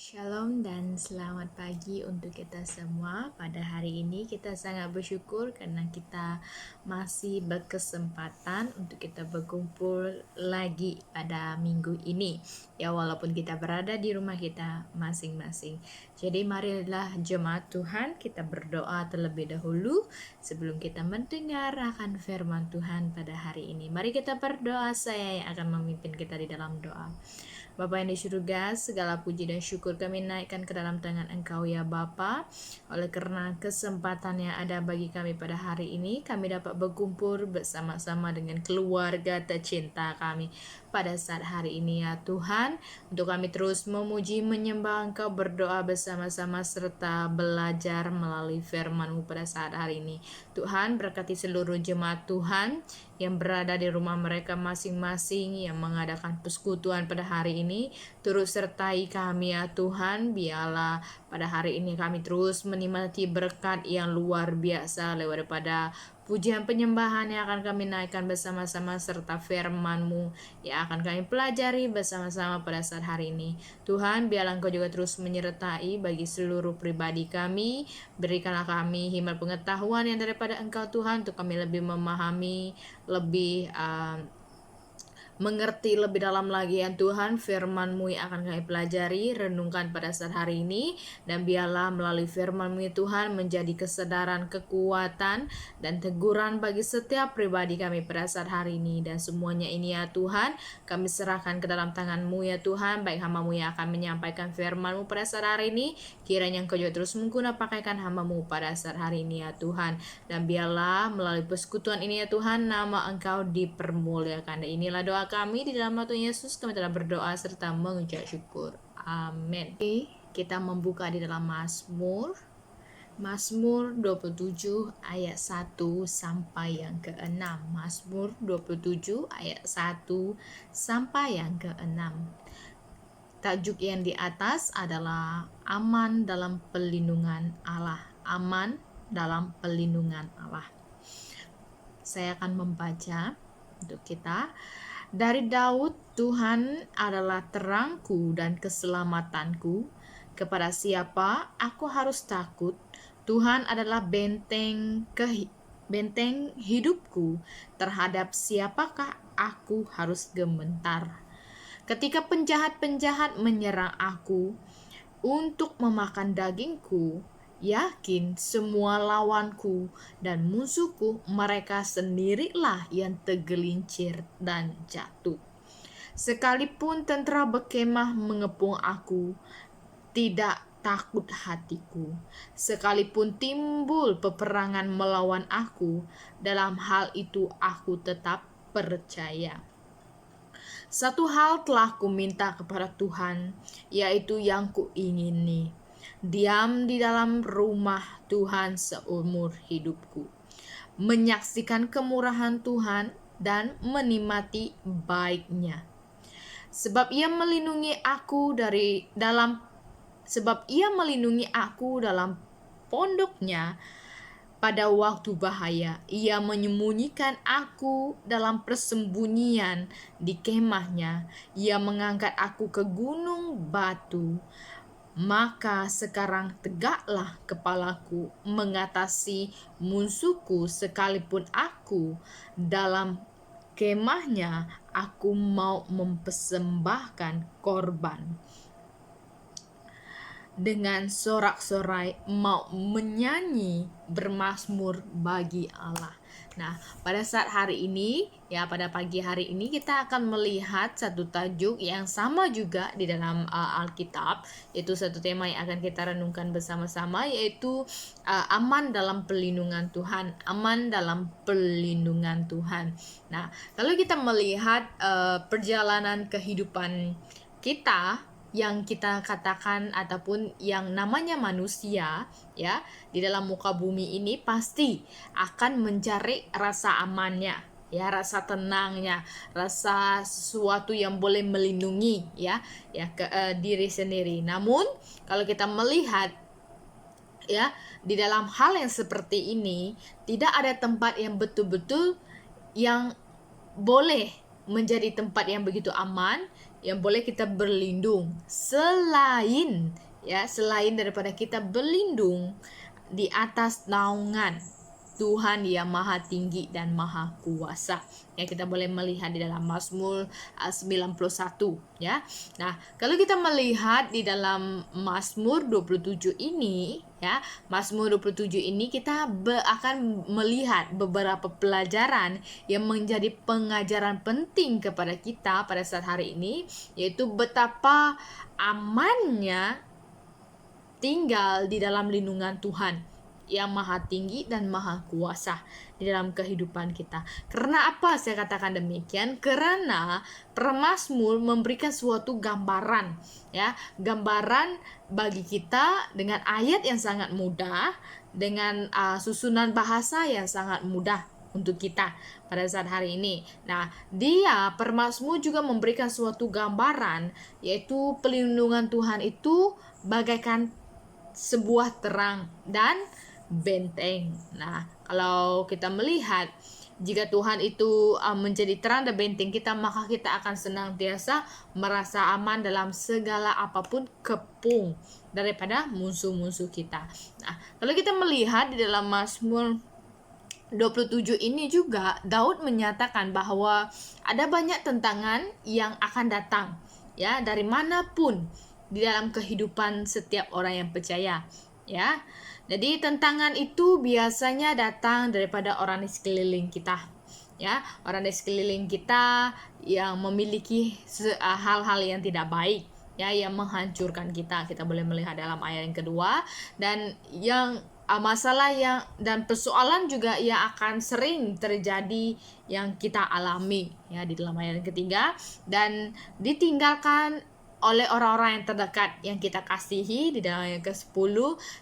Shalom dan selamat pagi untuk kita semua. Pada hari ini kita sangat bersyukur karena kita masih berkesempatan untuk kita berkumpul lagi pada minggu ini. Ya, walaupun kita berada di rumah kita masing-masing. Jadi marilah jemaat Tuhan kita berdoa terlebih dahulu sebelum kita mendengar akan firman Tuhan pada hari ini. Mari kita berdoa, saya yang akan memimpin kita di dalam doa. Bapa yang di surga, segala puji dan syukur kami naikkan ke dalam tangan Engkau ya Bapa. Oleh karena kesempatan yang ada bagi kami pada hari ini, kami dapat berkumpul bersama-sama dengan keluarga tercinta kami pada saat hari ini ya Tuhan. Untuk kami terus memuji, menyembah Engkau, berdoa bersama-sama serta belajar melalui firman-Mu pada saat hari ini. Tuhan, berkati seluruh jemaat Tuhan yang berada di rumah mereka masing-masing yang mengadakan persekutuan pada hari ini. Turut sertai kami ya Tuhan, biarlah pada hari ini kami terus menikmati berkat yang luar biasa lewat daripada pujian penyembahan yang akan kami naikkan bersama-sama serta firman-Mu yang akan kami pelajari bersama-sama pada saat hari ini. Tuhan, biarlah Engkau juga terus menyertai bagi seluruh pribadi kami. Berikanlah kami hikmat pengetahuan yang daripada Engkau Tuhan untuk kami lebih memahami, lebih mengerti lebih dalam lagi ya Tuhan firman-Mu yang akan kami pelajari, renungkan pada saat hari ini, dan biarlah melalui firman-Mu ya Tuhan menjadi kesadaran, kekuatan, dan teguran bagi setiap pribadi kami pada saat hari ini. Dan semuanya ini ya Tuhan, kami serahkan ke dalam tangan-Mu ya Tuhan, baik hamba-Mu yang akan menyampaikan firman-Mu pada saat hari ini, kiranya Engkau juga terus menggunakan pakaikan hamba-Mu pada saat hari ini ya Tuhan. Dan biarlah melalui persekutuan ini ya Tuhan, nama Engkau dipermuliakan. Dan inilah doa kami di dalam nama Tuhan Yesus, kami telah berdoa serta mengucap syukur. Amin. Kita membuka di dalam Mazmur 27 ayat 1 sampai yang ke-6. Mazmur 27 ayat 1 sampai yang ke-6. Tajuk yang di atas adalah aman dalam perlindungan Allah. Aman dalam perlindungan Allah. Saya akan membaca untuk kita. Dari Daud, Tuhan adalah terangku dan keselamatanku. Kepada siapa aku harus takut? Tuhan adalah benteng hidupku. Terhadap siapakah aku harus gemetar? Ketika penjahat-penjahat menyerang aku untuk memakan dagingku, yakin semua lawanku dan musuhku mereka sendirilah yang tergelincir dan jatuh. Sekalipun tentara berkemah mengepung aku, tidak takut hatiku. Sekalipun timbul peperangan melawan aku, dalam hal itu aku tetap percaya. Satu hal telah kuminta kepada Tuhan, yaitu yang kuingini, diam di dalam rumah Tuhan seumur hidupku, menyaksikan kemurahan Tuhan dan menikmati baiknya. Sebab ia melindungi aku dalam pondoknya. Pada waktu bahaya, ia menyembunyikan aku dalam persembunyian di kemahnya. Ia mengangkat aku ke gunung batu. Maka sekarang tegaklah kepalaku mengatasi musuhku, sekalipun aku dalam kemahnya, aku mau mempersembahkan korban. Dengan sorak-sorai mau menyanyi bermazmur bagi Allah. Nah, pada saat hari ini, ya pada pagi hari ini kita akan melihat satu tajuk yang sama juga di dalam Alkitab, yaitu satu tema yang akan kita renungkan bersama-sama, yaitu aman dalam perlindungan Tuhan. Aman dalam perlindungan Tuhan. Nah, kalau kita melihat perjalanan kehidupan kita yang kita katakan ataupun yang namanya manusia ya di dalam muka bumi ini pasti akan mencari rasa amannya ya, rasa tenangnya, rasa sesuatu yang boleh melindungi diri sendiri. Namun kalau kita melihat ya di dalam hal yang seperti ini, tidak ada tempat yang betul-betul yang boleh menjadi tempat yang begitu aman yang boleh kita berlindung selain daripada kita berlindung di atas naungan Tuhan yang maha tinggi dan maha kuasa. Ya, kita boleh melihat di dalam Mazmur 91 ya. Nah, kalau kita melihat di dalam Mazmur 27 ini ya, Mazmur 27 ini kita akan melihat beberapa pelajaran yang menjadi pengajaran penting kepada kita pada saat hari ini, yaitu betapa amannya tinggal di dalam lindungan Tuhan yang maha tinggi dan maha kuasa di dalam kehidupan kita. Karena apa saya katakan demikian? Karena Mazmur memberikan suatu gambaran ya, gambaran bagi kita dengan ayat yang sangat mudah, dengan susunan bahasa yang sangat mudah untuk kita pada saat hari ini. Nah, Mazmur juga memberikan suatu gambaran, yaitu pelindungan Tuhan itu bagaikan sebuah terang dan benteng. Nah, kalau kita melihat jika Tuhan itu menjadi terang dan benteng kita, maka kita akan senantiasa merasa aman dalam segala apapun kepung daripada musuh-musuh kita. Nah, kalau kita melihat di dalam Mazmur 27 ini juga Daud menyatakan bahwa ada banyak tantangan yang akan datang ya, dari manapun di dalam kehidupan setiap orang yang percaya ya. Jadi tantangan itu biasanya datang daripada orang di sekeliling kita ya, orang di sekeliling kita yang memiliki hal-hal yang tidak baik ya, yang menghancurkan kita. Kita boleh melihat dalam ayat yang kedua, dan yang masalah yang dan persoalan juga yang akan sering terjadi yang kita alami ya di dalam ayat yang ketiga, dan ditinggalkan oleh orang-orang yang terdekat yang kita kasihi di dalam ayat ke-10,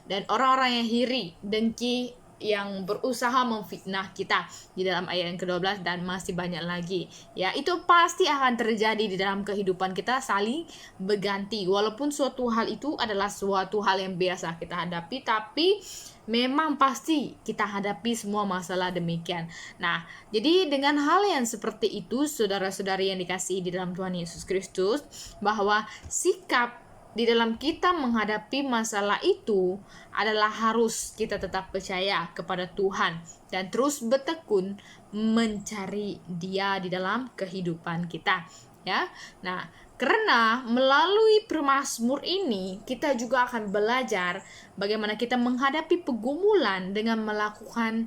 dan orang-orang yang iri, dengki, yang berusaha memfitnah kita di dalam ayat yang ke-12, dan masih banyak lagi ya. Itu pasti akan terjadi di dalam kehidupan kita, saling berganti. Walaupun suatu hal itu adalah suatu hal yang biasa kita hadapi, tapi memang pasti kita hadapi semua masalah demikian. Nah, jadi dengan hal yang seperti itu, saudara-saudari yang dikasihi di dalam Tuhan Yesus Kristus, bahwa sikap di dalam kita menghadapi masalah itu adalah harus kita tetap percaya kepada Tuhan dan terus bertekun mencari Dia di dalam kehidupan kita ya. Nah, karena melalui Mazmur ini kita juga akan belajar bagaimana kita menghadapi pergumulan dengan melakukan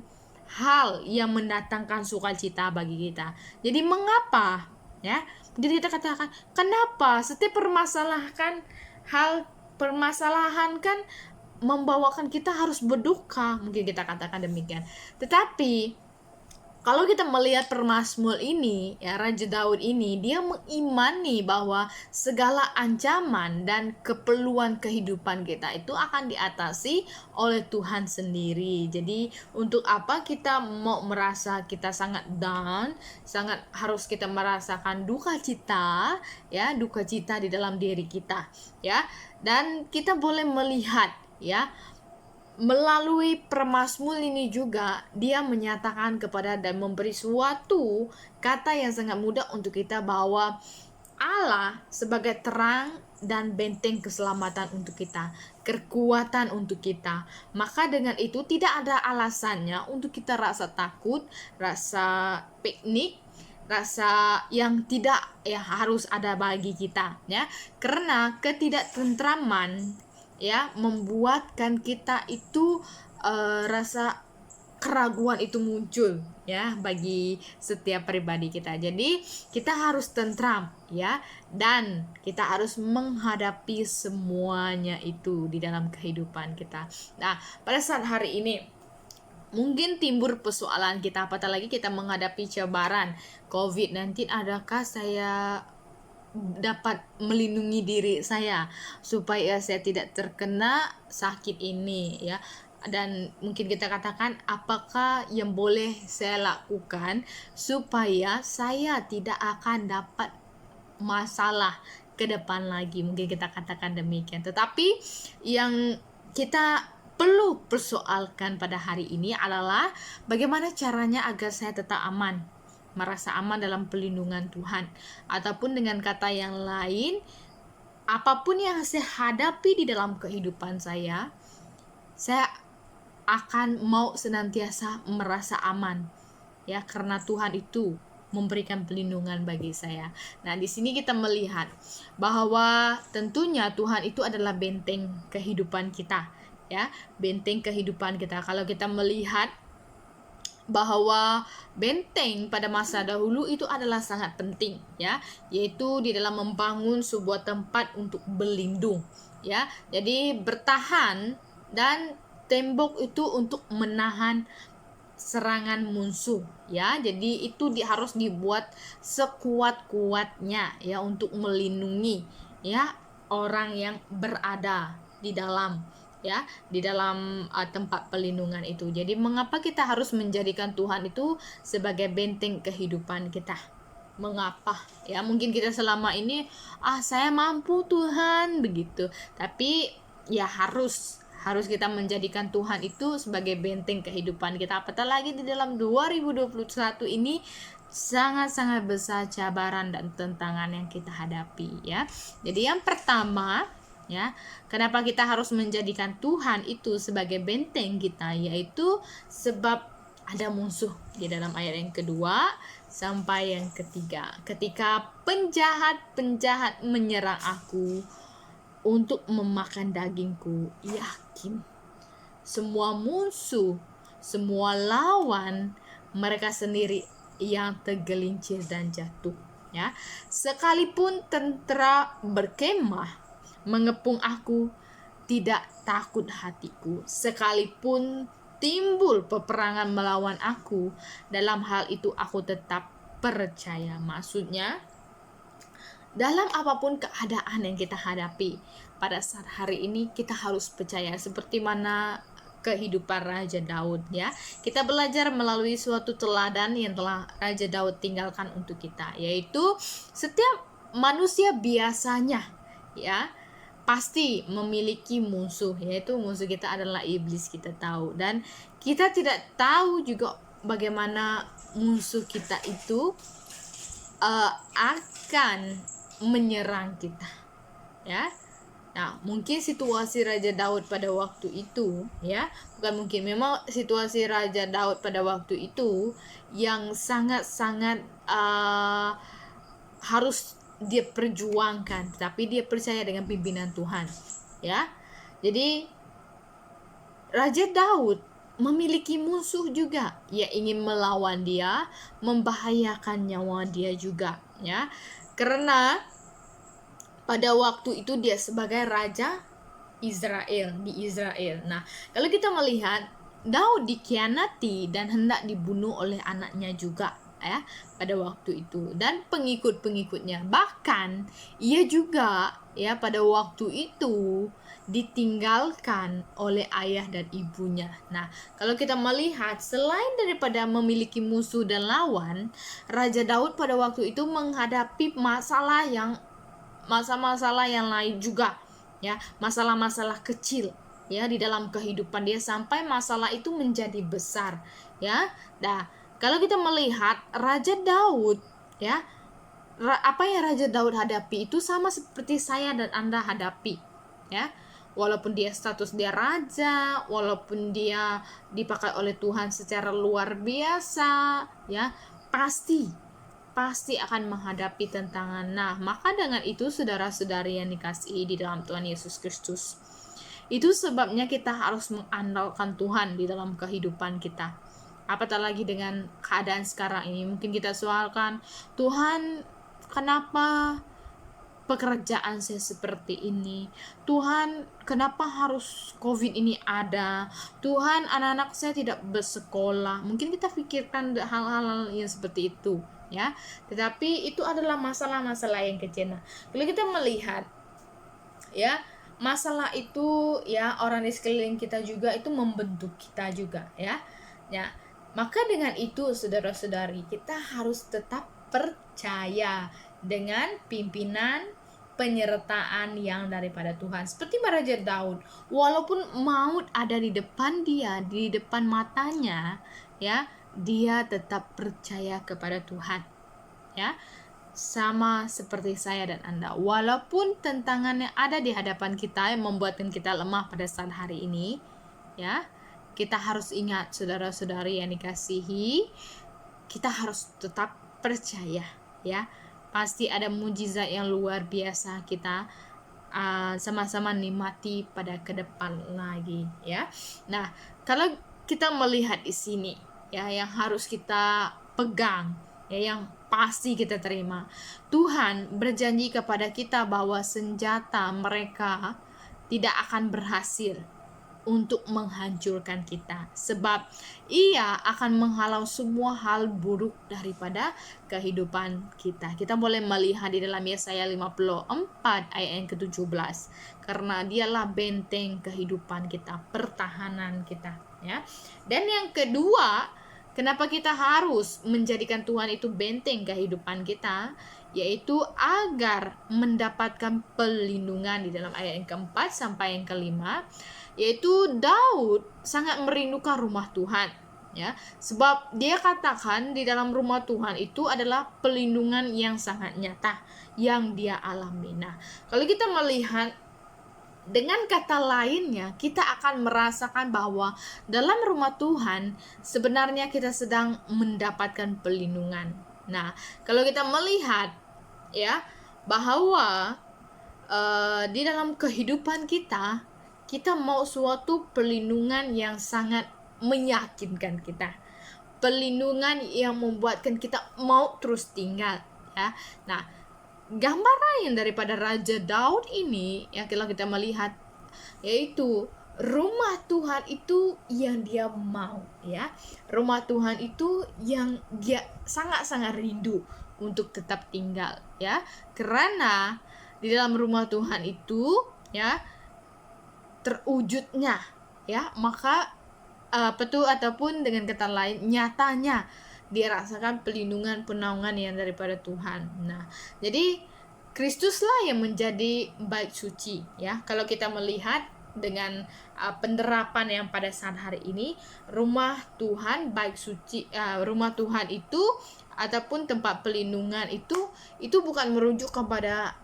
hal yang mendatangkan sukacita bagi kita. Jadi mengapa ya? Jadi kita katakan, kenapa setiap permasalahan kan membawakan kita harus berduka, mungkin kita katakan demikian. Tetapi kalau kita melihat Mazmur ini ya, Raja Daud ini dia mengimani bahwa segala ancaman dan keperluan kehidupan kita itu akan diatasi oleh Tuhan sendiri. Jadi untuk apa kita mau merasa kita sangat down, sangat harus kita merasakan duka cita ya, duka cita di dalam diri kita ya. Dan kita boleh melihat ya, melalui Mazmur ini juga dia menyatakan kepada dan memberi suatu kata yang sangat mudah untuk kita, bahwa Allah sebagai terang dan benteng keselamatan untuk kita, kekuatan untuk kita. Maka dengan itu tidak ada alasannya untuk kita rasa takut, rasa panik, rasa yang tidak harus ada bagi kita ya. Karena ketidaktentraman ya membuatkan kita itu rasa keraguan itu muncul ya bagi setiap pribadi kita. Jadi kita harus tentram ya, dan kita harus menghadapi semuanya itu di dalam kehidupan kita. Nah, pada saat hari ini mungkin timbul persoalan kita, apatah lagi kita menghadapi cabaran COVID-19. Adakah saya dapat melindungi diri saya supaya saya tidak terkena sakit ini ya? Dan mungkin kita katakan, apakah yang boleh saya lakukan supaya saya tidak akan dapat masalah ke depan lagi? Mungkin kita katakan demikian. Tetapi yang kita perlu persoalkan pada hari ini adalah bagaimana caranya agar saya tetap aman merasa aman dalam pelindungan Tuhan. Ataupun dengan kata yang lain, apapun yang saya hadapi di dalam kehidupan saya akan mau senantiasa merasa aman, ya, karena Tuhan itu memberikan pelindungan bagi saya. Nah, di sini kita melihat bahwa tentunya Tuhan itu adalah benteng kehidupan kita, ya, benteng kehidupan kita. Kalau kita melihat bahwa benteng pada masa dahulu itu adalah sangat penting, ya, yaitu di dalam membangun sebuah tempat untuk berlindung, ya. Jadi bertahan, dan tembok itu untuk menahan serangan musuh, ya. Jadi itu harus dibuat sekuat-kuatnya, ya, untuk melindungi, ya, orang yang berada di dalam, ya, di dalam tempat pelindungan itu. Jadi mengapa kita harus menjadikan Tuhan itu sebagai benteng kehidupan kita? Mengapa? Ya, mungkin kita selama ini saya mampu Tuhan begitu. Tapi ya harus kita menjadikan Tuhan itu sebagai benteng kehidupan kita. Apatah lagi di dalam 2021 ini sangat-sangat besar cabaran dan tantangan yang kita hadapi, ya. Jadi yang pertama, ya, kenapa kita harus menjadikan Tuhan itu sebagai benteng kita, yaitu sebab ada musuh. Di dalam ayat yang kedua sampai yang ketiga, ketika penjahat menyerang aku untuk memakan dagingku, yakin semua musuh, semua lawan mereka sendiri yang tergelincir dan jatuh, ya. Sekalipun tentara berkemah mengepung aku, tidak takut hatiku. Sekalipun timbul peperangan melawan aku, dalam hal itu aku tetap percaya. Maksudnya, dalam apapun keadaan yang kita hadapi pada saat hari ini, kita harus percaya seperti mana kehidupan Raja Daud, ya. Kita belajar melalui suatu teladan yang telah Raja Daud tinggalkan untuk kita, yaitu setiap manusia biasanya, ya, pasti memiliki musuh, yaitu musuh kita adalah iblis, kita tahu. Dan kita tidak tahu juga bagaimana musuh kita itu akan menyerang kita, ya. Nah, mungkin situasi Raja Daud pada waktu itu, ya, bukan mungkin, memang situasi Raja Daud pada waktu itu yang sangat-sangat harus dia perjuangkan, tapi dia percaya dengan pimpinan Tuhan, ya. Jadi Raja Daud memiliki musuh juga, ia ingin melawan dia, membahayakan nyawa dia juga, ya, karena pada waktu itu dia sebagai raja Israel, di Israel. Nah, kalau kita melihat Daud dikhianati dan hendak dibunuh oleh anaknya juga, ya, pada waktu itu, dan pengikut-pengikutnya. Bahkan ia juga, ya, pada waktu itu ditinggalkan oleh ayah dan ibunya. Nah, kalau kita melihat, selain daripada memiliki musuh dan lawan, Raja Daud pada waktu itu menghadapi masalah yang lain juga, ya, masalah-masalah kecil, ya, di dalam kehidupan dia, sampai masalah itu menjadi besar, ya. Nah, kalau kita melihat Raja Daud, ya, apa yang Raja Daud hadapi itu sama seperti saya dan Anda hadapi, ya. Walaupun dia status dia raja, walaupun dia dipakai oleh Tuhan secara luar biasa, ya, pasti akan menghadapi tantangan. Nah, maka dengan itu, saudara-saudari yang dikasihi di dalam Tuhan Yesus Kristus, itu sebabnya kita harus mengandalkan Tuhan di dalam kehidupan kita. Apatah lagi dengan keadaan sekarang ini, mungkin kita soalkan, Tuhan, kenapa pekerjaan saya seperti ini? Tuhan, kenapa harus COVID ini ada? Tuhan, anak-anak saya tidak bersekolah. Mungkin kita pikirkan hal-hal yang seperti itu, ya. Tetapi itu adalah masalah-masalah yang kecil. Nah, kalau kita melihat, ya, masalah itu, ya, orang di sekeliling kita juga itu membentuk kita juga, ya. Ya, maka dengan itu, saudara-saudari, kita harus tetap percaya dengan pimpinan penyertaan yang daripada Tuhan. Seperti Raja Daud, walaupun maut ada di depan dia, di depan matanya, ya, dia tetap percaya kepada Tuhan, ya. Sama seperti saya dan Anda, walaupun tantangan yang ada di hadapan kita yang membuatkan kita lemah pada saat hari ini, ya, kita harus ingat, saudara-saudari yang dikasihi, kita harus tetap percaya, ya. Pasti ada mujizat yang luar biasa kita sama-sama nikmati pada ke depan lagi, ya. Nah, kalau kita melihat di sini, ya, yang harus kita pegang, ya, yang pasti kita terima, Tuhan berjanji kepada kita bahwa senjata mereka tidak akan berhasil untuk menghancurkan kita, sebab ia akan menghalau semua hal buruk daripada kehidupan kita. Kita boleh melihat di dalam Yesaya 54 ayat yang ke-17, karena dialah benteng kehidupan kita, pertahanan kita, ya. Dan yang kedua, kenapa kita harus menjadikan Tuhan itu benteng kehidupan kita, yaitu agar mendapatkan perlindungan. Di dalam ayat yang keempat sampai yang kelima, yaitu Daud sangat merindukan rumah Tuhan, ya, sebab dia katakan di dalam rumah Tuhan itu adalah perlindungan yang sangat nyata yang dia alami. Nah, kalau kita melihat dengan kata lainnya, kita akan merasakan bahwa dalam rumah Tuhan sebenarnya kita sedang mendapatkan perlindungan. Nah, kalau kita melihat, ya, bahwa di dalam kehidupan kita mau suatu perlindungan yang sangat meyakinkan kita, perlindungan yang membuatkan kita mau terus tinggal, ya. Nah, gambaran daripada Raja Daud ini yang kalau kita melihat, yaitu rumah Tuhan itu yang dia mau, ya. Rumah Tuhan itu yang dia sangat-sangat rindu untuk tetap tinggal, ya. Karena di dalam rumah Tuhan itu, ya, terwujudnya, ya, maka ataupun dengan kata lain, nyatanya dia rasakan perlindungan, penaungan yang daripada Tuhan. Nah, jadi Kristuslah yang menjadi bait suci, ya. Kalau kita melihat dengan penerapan yang pada saat hari ini, rumah Tuhan, bait suci, rumah Tuhan itu ataupun tempat perlindungan itu bukan merujuk kepada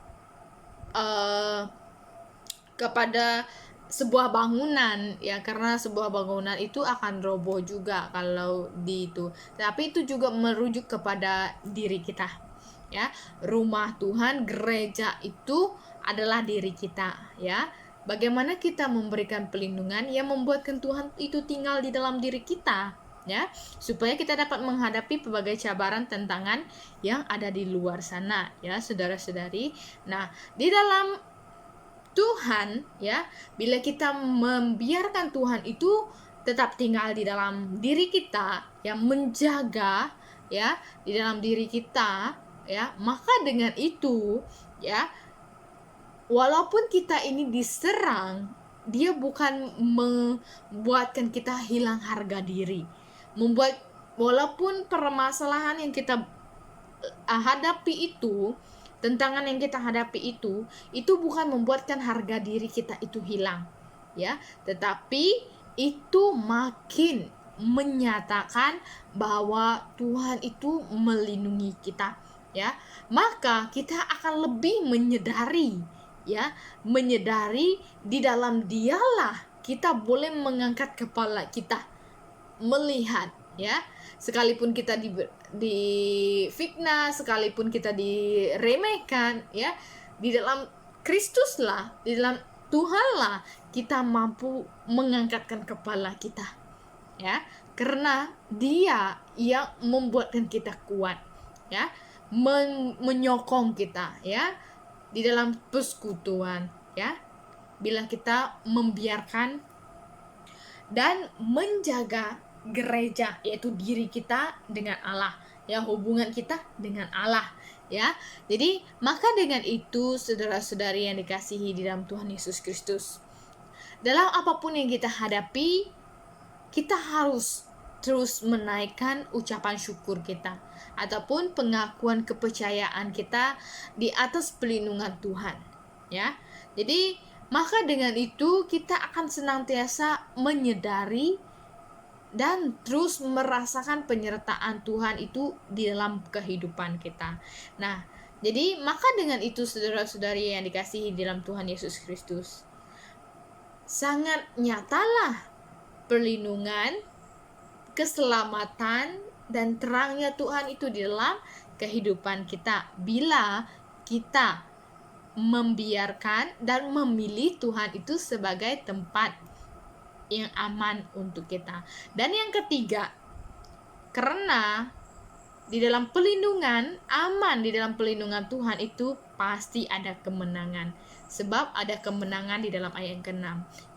sebuah bangunan, ya, karena sebuah bangunan itu akan roboh juga kalau itu, tapi itu juga merujuk kepada diri kita, ya. Rumah Tuhan, gereja itu adalah diri kita, ya. Bagaimana kita memberikan perlindungan yang membuatkan Tuhan itu tinggal di dalam diri kita, ya, supaya kita dapat menghadapi berbagai cabaran, tantangan yang ada di luar sana, ya, saudara-saudari. Nah, di dalam Tuhan, ya, bila kita membiarkan Tuhan itu tetap tinggal di dalam diri kita, yang menjaga, ya, di dalam diri kita, ya, maka dengan itu, ya, walaupun kita ini diserang, dia bukan membuatkan kita hilang harga diri, walaupun permasalahan yang kita hadapi itu, tantangan yang kita hadapi itu bukan membuatkan harga diri kita itu hilang, ya, tetapi itu makin menyatakan bahwa Tuhan itu melindungi kita, ya. Maka kita akan lebih menyadari, ya, di dalam Dialah kita boleh mengangkat kepala kita, melihat, ya, sekalipun kita difitnah, sekalipun kita diremehkan, ya, di dalam Kristuslah, di dalam Tuhanlah kita mampu mengangkatkan kepala kita, ya, karena Dia yang membuatkan kita kuat, ya, menyokong kita, ya, di dalam persekutuan, ya, bila kita membiarkan dan menjaga gereja, yaitu diri kita dengan Allah, ya, hubungan kita dengan Allah, ya. Jadi maka dengan itu, saudara-saudari yang dikasihi di dalam Tuhan Yesus Kristus, dalam apapun yang kita hadapi, kita harus terus menaikkan ucapan syukur kita ataupun pengakuan kepercayaan kita di atas perlindungan Tuhan, ya. Jadi maka dengan itu kita akan senantiasa menyadari dan terus merasakan penyertaan Tuhan itu di dalam kehidupan kita. Nah, jadi maka dengan itu saudara-saudari yang dikasihi dalam Tuhan Yesus Kristus, sangat nyatalah perlindungan, keselamatan, dan terangnya Tuhan itu di dalam kehidupan kita bila kita membiarkan dan memilih Tuhan itu sebagai tempat yang aman untuk kita. Dan yang ketiga, karena di dalam perlindungan, aman di dalam perlindungan Tuhan itu pasti ada kemenangan. Sebab ada kemenangan di dalam ayat yang ke-6,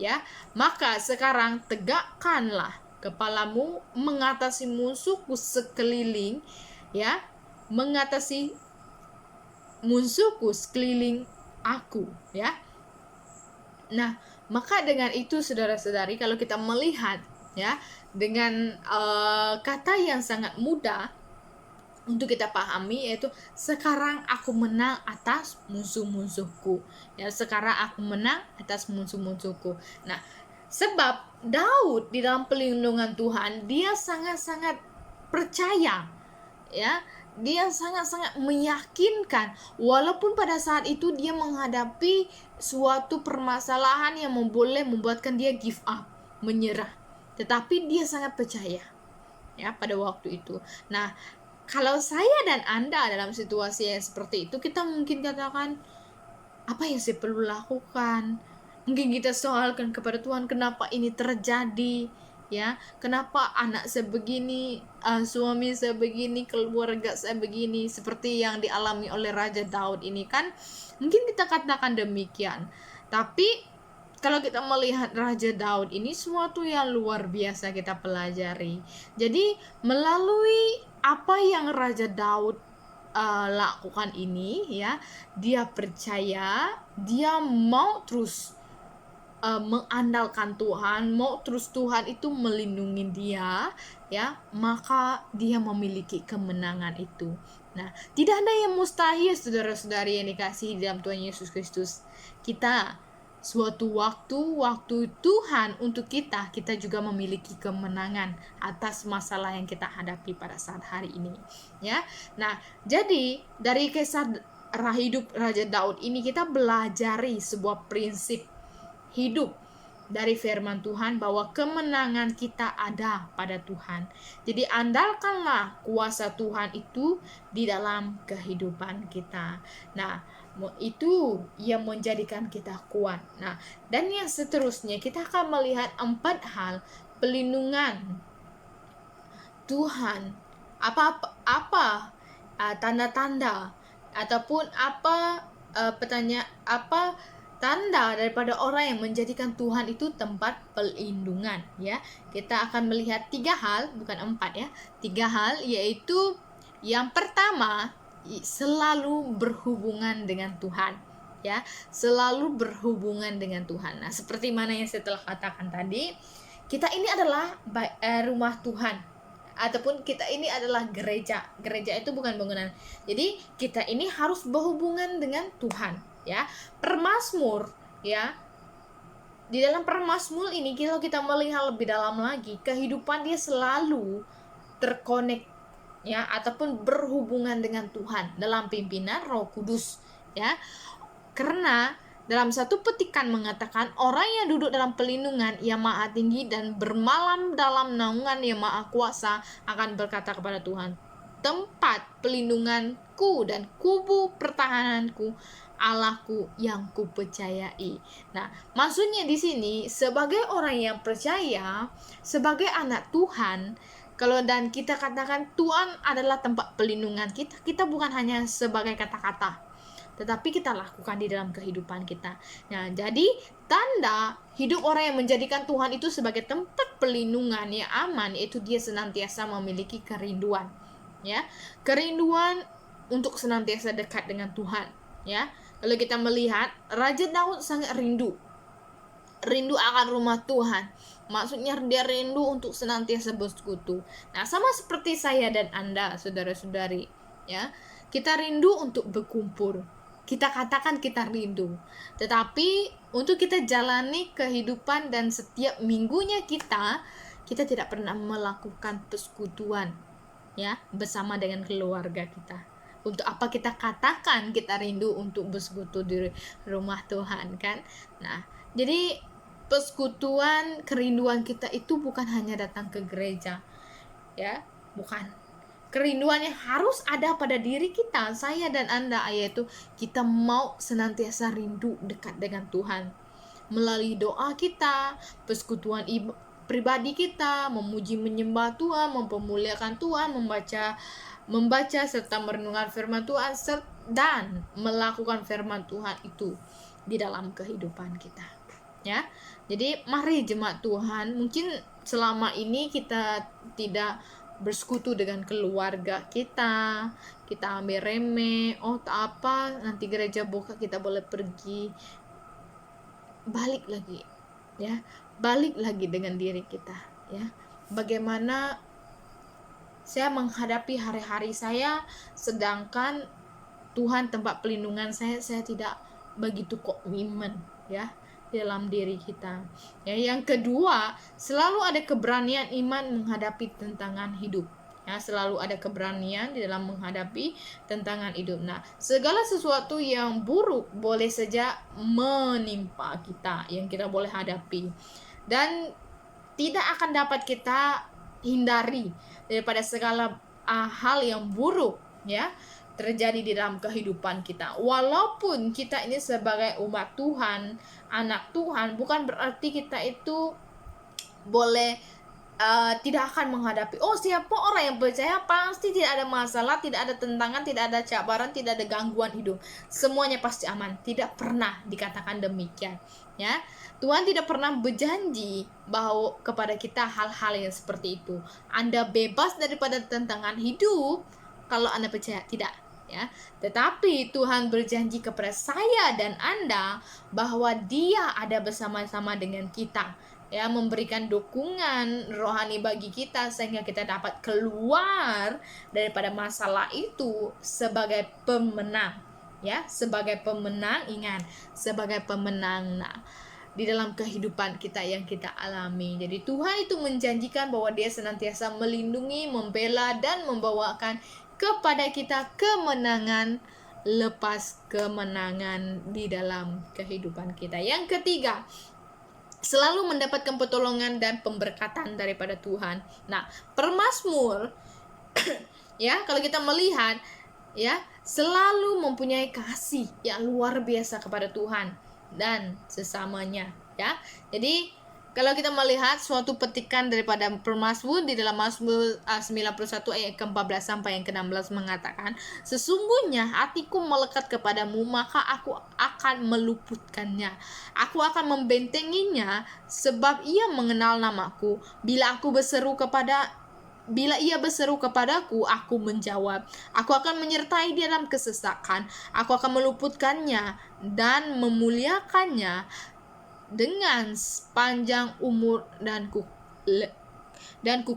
ya. Maka sekarang tegakkanlah kepalamu mengatasi musuhku sekeliling, ya. Mengatasi musuhku sekeliling aku, ya. Nah, maka dengan itu saudara-saudari, kalau kita melihat ya dengan kata yang sangat mudah untuk kita pahami, yaitu sekarang aku menang atas musuh-musuhku. Ya, sekarang aku menang atas musuh-musuhku. Nah, sebab Daud di dalam perlindungan Tuhan, dia sangat-sangat percaya, ya. Dia sangat-sangat meyakinkan walaupun pada saat itu dia menghadapi suatu permasalahan yang boleh membuatkan dia give up, menyerah. Tetapi dia sangat percaya ya pada waktu itu. Nah, kalau saya dan Anda dalam situasi yang seperti itu, kita mungkin katakan, apa yang saya perlu lakukan? Mungkin kita soalkan kepada Tuhan, kenapa ini terjadi? Ya, kenapa anak saya begini, suami saya begini, keluarga saya begini, seperti yang dialami oleh Raja Daud ini kan? Mungkin kita katakan demikian. Tapi kalau kita melihat Raja Daud ini, suatu yang luar biasa kita pelajari. Jadi melalui apa yang Raja Daud lakukan ini, ya, dia percaya, dia mau terus mengandalkan Tuhan, mau terus Tuhan itu melindungi dia, ya, maka dia memiliki kemenangan itu. Nah, tidak ada yang mustahil saudara-saudari yang dikasihi dalam Tuhan Yesus Kristus. Kita suatu waktu Tuhan untuk kita juga memiliki kemenangan atas masalah yang kita hadapi pada saat hari ini, ya. Nah, jadi dari kisah hidup Raja Daud ini kita belajari sebuah prinsip hidup dari firman Tuhan bahwa kemenangan kita ada pada Tuhan. Jadi andalkanlah kuasa Tuhan itu di dalam kehidupan kita. Nah, itu yang menjadikan kita kuat. Nah, dan yang seterusnya kita akan melihat 4 hal pelindungan Tuhan. Apa tanda-tanda ataupun tanda daripada orang yang menjadikan Tuhan itu tempat perlindungan, ya. Kita akan melihat 3 hal, bukan 4 ya. 3 hal, yaitu yang pertama, selalu berhubungan dengan Tuhan, ya. Selalu berhubungan dengan Tuhan. Nah, seperti mana yang saya telah katakan tadi, kita ini adalah rumah Tuhan, ataupun kita ini adalah gereja. Gereja itu bukan bangunan. Jadi kita ini harus berhubungan dengan Tuhan, ya. Permazmur, ya, di dalam permazmur ini kalau kita melihat lebih dalam lagi, kehidupan dia selalu terkonek, ya, ataupun berhubungan dengan Tuhan dalam pimpinan Roh Kudus, ya. Karena dalam satu petikan mengatakan, orang yang duduk dalam perlindungan Yang Maha Tinggi dan bermalam dalam naungan Yang Maha Kuasa akan berkata kepada Tuhan, tempat pelindunganku dan kubu pertahananku, Allahku yang kupercayai. Nah, maksudnya di sini sebagai orang yang percaya, sebagai anak Tuhan, dan kita katakan Tuhan adalah tempat pelindungan kita bukan hanya sebagai kata-kata, tetapi kita lakukan di dalam kehidupan kita. Nah, jadi tanda hidup orang yang menjadikan Tuhan itu sebagai tempat perlindungan yang aman, yaitu dia senantiasa memiliki kerinduan, ya, kerinduan untuk senantiasa dekat dengan Tuhan, ya. Kalau kita melihat Raja Daud sangat rindu akan rumah Tuhan. Maksudnya dia rindu untuk senantiasa bersekutu. Nah, sama seperti saya dan Anda, saudara-saudari, ya. Kita rindu untuk berkumpul. Kita katakan kita rindu. Tetapi untuk kita jalani kehidupan dan setiap minggunya kita, kita tidak pernah melakukan persekutuan ya bersama dengan keluarga kita. Untuk apa kita katakan kita rindu untuk bersekutu di rumah Tuhan kan? Nah, jadi persekutuan, kerinduan kita itu bukan hanya datang ke gereja, ya, bukan. Kerinduan yang harus ada pada diri kita, saya dan Anda, yaitu kita mau senantiasa rindu dekat dengan Tuhan. Melalui doa kita, persekutuan pribadi kita, memuji menyembah Tuhan, mempermuliakan Tuhan, membaca serta merenungkan firman Tuhan dan melakukan firman Tuhan itu di dalam kehidupan kita. Ya. Jadi mari jemaat Tuhan, mungkin selama ini kita tidak bersekutu dengan keluarga kita ambil remeh, oh tak apa, nanti gereja buka kita boleh pergi. Balik lagi, ya, balik lagi dengan diri kita, ya. Bagaimana saya menghadapi hari-hari saya, sedangkan Tuhan tempat pelindungan saya tidak begitu komitmen, ya, dalam diri kita. Ya, yang kedua, selalu ada keberanian iman menghadapi tantangan hidup. Ya, selalu ada keberanian di dalam menghadapi tantangan hidup. Nah, segala sesuatu yang buruk boleh saja menimpa kita, yang kita boleh hadapi. Dan tidak akan dapat kita hindari daripada segala hal yang buruk, ya, terjadi di dalam kehidupan kita. Walaupun kita ini sebagai umat Tuhan, anak Tuhan, bukan berarti kita itu boleh tidak akan menghadapi. Oh, siapa orang yang percaya pasti tidak ada masalah, tidak ada tentangan, tidak ada cabaran, tidak ada gangguan hidup. Semuanya pasti aman. Tidak pernah dikatakan demikian, ya. Tuhan tidak pernah berjanji bahwa kepada kita hal-hal yang seperti itu. Anda bebas daripada tantangan hidup kalau Anda percaya, tidak, ya. Tetapi Tuhan berjanji kepada saya dan Anda bahwa Dia ada bersama-sama dengan kita, ya, memberikan dukungan rohani bagi kita sehingga kita dapat keluar daripada masalah itu sebagai pemenang, ya, sebagai pemenang. Ingat, sebagai pemenang. Nah, di dalam kehidupan kita yang kita alami. Jadi Tuhan itu menjanjikan bahwa Dia senantiasa melindungi, membela, dan membawakan kepada kita kemenangan lepas kemenangan di dalam kehidupan kita. Yang ketiga, selalu mendapatkan pertolongan dan pemberkatan daripada Tuhan. Nah, pemazmur ya, kalau kita melihat, ya, selalu mempunyai kasih yang luar biasa kepada Tuhan dan sesamanya, ya. Jadi kalau kita melihat suatu petikan daripada pemazmur di dalam Mazmur 91 ayat ke-14 sampai yang ke-16 mengatakan, sesungguhnya hatiku melekat kepadamu, maka aku akan meluputkannya. Aku akan membentenginya sebab ia mengenal namaku. Bila ia berseru kepadaku, aku menjawab. Aku akan menyertai dia dalam kesesakan. Aku akan meluputkannya dan memuliakannya dengan sepanjang umur, dan ku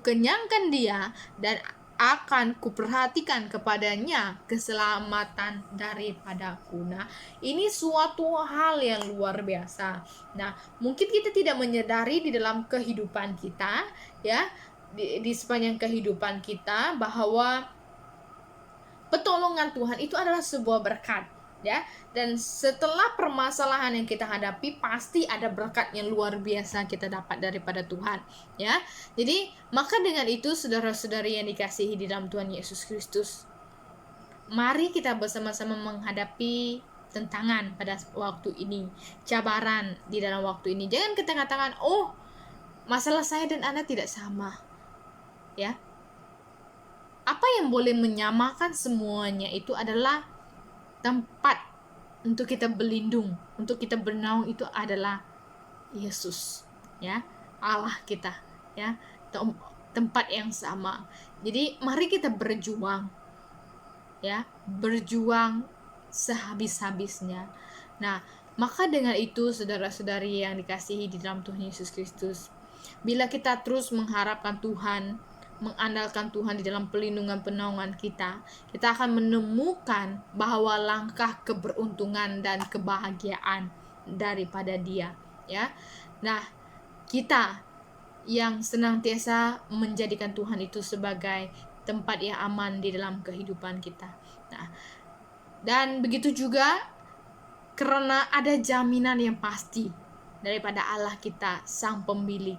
kenyangkan dia, dan akan kuperhatikan kepadanya keselamatan daripadaku. Nah, ini suatu hal yang luar biasa. Nah, mungkin kita tidak menyadari di dalam kehidupan kita, ya, di sepanjang kehidupan kita, bahwa pertolongan Tuhan itu adalah sebuah berkat, ya. Dan setelah permasalahan yang kita hadapi, pasti ada berkat yang luar biasa kita dapat daripada Tuhan, ya. Jadi maka dengan itu, saudara-saudari yang dikasihi di dalam Tuhan Yesus Kristus, mari kita bersama-sama menghadapi tantangan pada waktu ini, cabaran di dalam waktu ini. Jangan kita katakan, oh, masalah saya dan Anda tidak sama, ya. Apa yang boleh menyamakan semuanya itu adalah tempat untuk kita berlindung, untuk kita bernaung, itu adalah Yesus, ya, Allah kita, ya, tempat yang sama. Jadi mari kita berjuang, ya, berjuang sehabis-habisnya. Nah, maka dengan itu, saudara-saudari yang dikasihi di dalam Tuhan Yesus Kristus, bila kita terus mengharapkan Tuhan, mengandalkan Tuhan di dalam pelindungan penaungan kita akan menemukan bahwa langkah keberuntungan dan kebahagiaan daripada Dia, ya. Nah, kita yang senantiasa menjadikan Tuhan itu sebagai tempat yang aman di dalam kehidupan kita. Nah, dan begitu juga karena ada jaminan yang pasti daripada Allah kita, sang pemilik,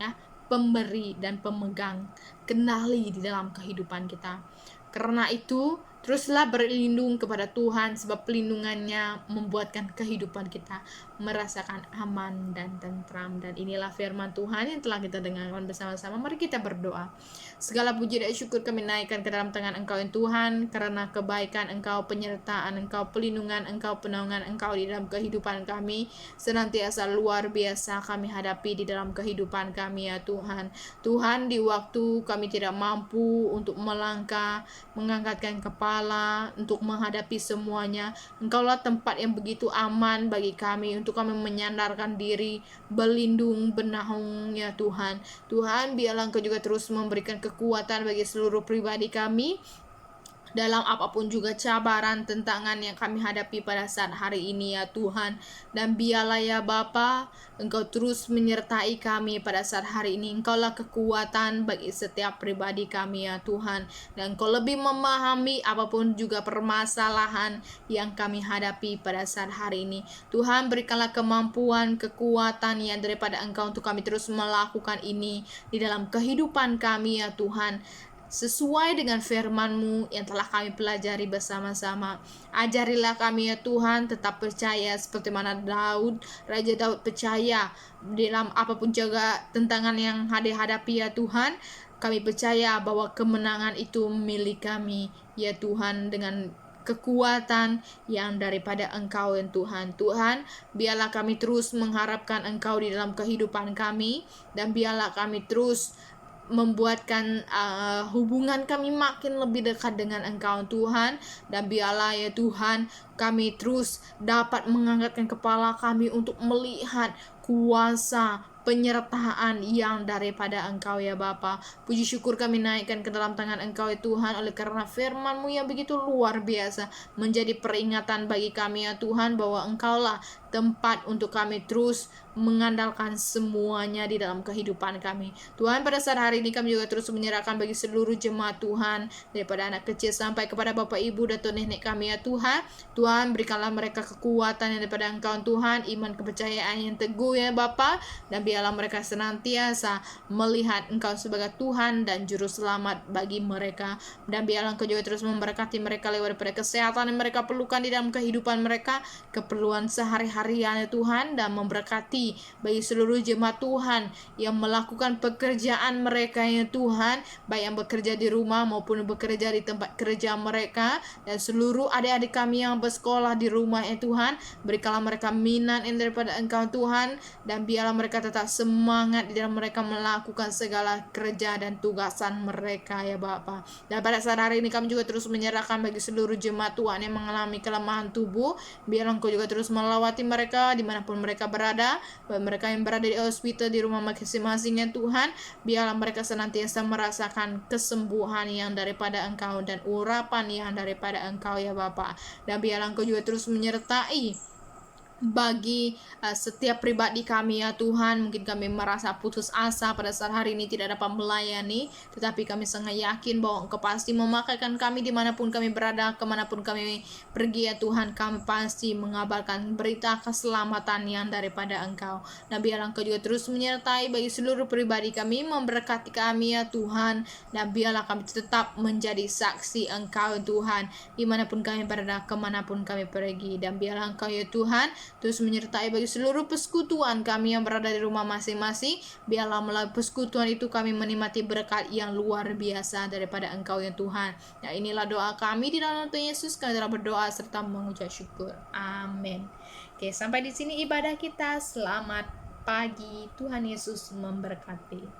ya, pemberi dan pemegang kendali di dalam kehidupan kita. Karena itu, teruslah berlindung kepada Tuhan, sebab pelindungannya membuatkan kehidupan kita merasakan aman dan tentram. Dan inilah firman Tuhan yang telah kita dengarkan bersama-sama. Mari kita berdoa. Segala puji dan syukur kami naikkan ke dalam tangan Engkau yang Tuhan, karena kebaikan Engkau, penyertaan Engkau, pelindungan Engkau, penaungan Engkau di dalam kehidupan kami senantiasa luar biasa kami hadapi di dalam kehidupan kami ya Tuhan. Tuhan, di waktu kami tidak mampu untuk melangkah, mengangkatkan kepala, untuk menghadapi semuanya, Engkaulah tempat yang begitu aman bagi kami, untuk kami menyandarkan diri, berlindung, bernaung ya Tuhan. Tuhan, biarlah Engkau juga terus memberikan kekuatan bagi seluruh pribadi kami dalam apapun juga cabaran, tentangan yang kami hadapi pada saat hari ini ya Tuhan. Dan biarlah ya Bapa, Engkau terus menyertai kami pada saat hari ini. Engkaulah kekuatan bagi setiap pribadi kami ya Tuhan. Dan Engkau lebih memahami apapun juga permasalahan yang kami hadapi pada saat hari ini. Tuhan, berikanlah kemampuan, kekuatan yang daripada Engkau untuk kami terus melakukan ini di dalam kehidupan kami ya Tuhan, sesuai dengan firman-Mu yang telah kami pelajari bersama-sama. Ajarilah kami ya Tuhan tetap percaya seperti mana Raja Daud percaya dalam apapun juga tentangan yang dihadapi ya Tuhan. Kami percaya bahwa kemenangan itu milik kami ya Tuhan, dengan kekuatan yang daripada Engkau ya Tuhan. Tuhan, biarlah kami terus mengharapkan Engkau di dalam kehidupan kami, dan biarlah kami terus membuatkan hubungan kami makin lebih dekat dengan Engkau Tuhan. Dan biarlah ya Tuhan, kami terus dapat mengangkatkan kepala kami untuk melihat kuasa penyertaan yang daripada Engkau ya Bapa. Puji syukur kami naikkan ke dalam tangan Engkau ya Tuhan, oleh karena firman-Mu yang begitu luar biasa menjadi peringatan bagi kami ya Tuhan, bahwa Engkaulah tempat untuk kami terus mengandalkan semuanya di dalam kehidupan kami. Tuhan, pada saat hari ini kami juga terus menyerahkan bagi seluruh jemaat Tuhan, daripada anak kecil sampai kepada Bapak Ibu dan nenek kami ya Tuhan. Tuhan, berikanlah mereka kekuatan yang daripada Engkau Tuhan, iman kepercayaan yang teguh ya Bapa, dan biarlah mereka senantiasa melihat Engkau sebagai Tuhan dan Juru Selamat bagi mereka. Dan biarlah Engkau juga terus memberkati mereka lewat daripada kesehatan yang mereka perlukan di dalam kehidupan mereka, keperluan sehari-harian ya Tuhan, dan memberkati bagi seluruh jemaat Tuhan yang melakukan pekerjaan mereka ya Tuhan, baik yang bekerja di rumah maupun bekerja di tempat kerja mereka, dan seluruh adik-adik kami yang bersekolah di rumah ya Tuhan. Berikanlah mereka minat yang daripada Engkau Tuhan, dan biarlah mereka tetap semangat di dalam mereka melakukan segala kerja dan tugasan mereka ya Bapa. Dan pada saat hari ini kami juga terus menyerahkan bagi seluruh jemaat Tuhan yang mengalami kelemahan tubuh. Biarlah Engkau juga terus melawati mereka dimanapun mereka berada, baik mereka yang berada di hospital, di rumah masing-masing ya Tuhan. Biarlah mereka senantiasa merasakan kesembuhan yang daripada Engkau dan urapan yang daripada Engkau ya Bapa. Dan biarlah Engkau juga terus menyertai bagi setiap pribadi kami ya Tuhan. Mungkin kami merasa putus asa pada saat hari ini tidak dapat melayani, tetapi kami sangat yakin bahwa Engkau pasti memakaikan kami dimanapun kami berada, kemanapun kami pergi ya Tuhan. Kami pasti mengabarkan berita keselamatan yang daripada Engkau. Nah, biarlah Engkau juga terus menyertai bagi seluruh pribadi kami, memberkati kami ya Tuhan. Dan biarlah kami tetap menjadi saksi Engkau Tuhan, dimanapun kami berada, kemanapun kami pergi. Dan biarlah Engkau ya Tuhan terus menyertai bagi seluruh persekutuan kami yang berada di rumah masing-masing. Biarlah melalui persekutuan itu kami menikmati berkat yang luar biasa daripada Engkau ya Tuhan. Nah, inilah doa kami di dalam nama Tuhan Yesus. Kami telah berdoa serta mengucap syukur. Amin. Oke, sampai di sini ibadah kita. Selamat pagi. Tuhan Yesus memberkati.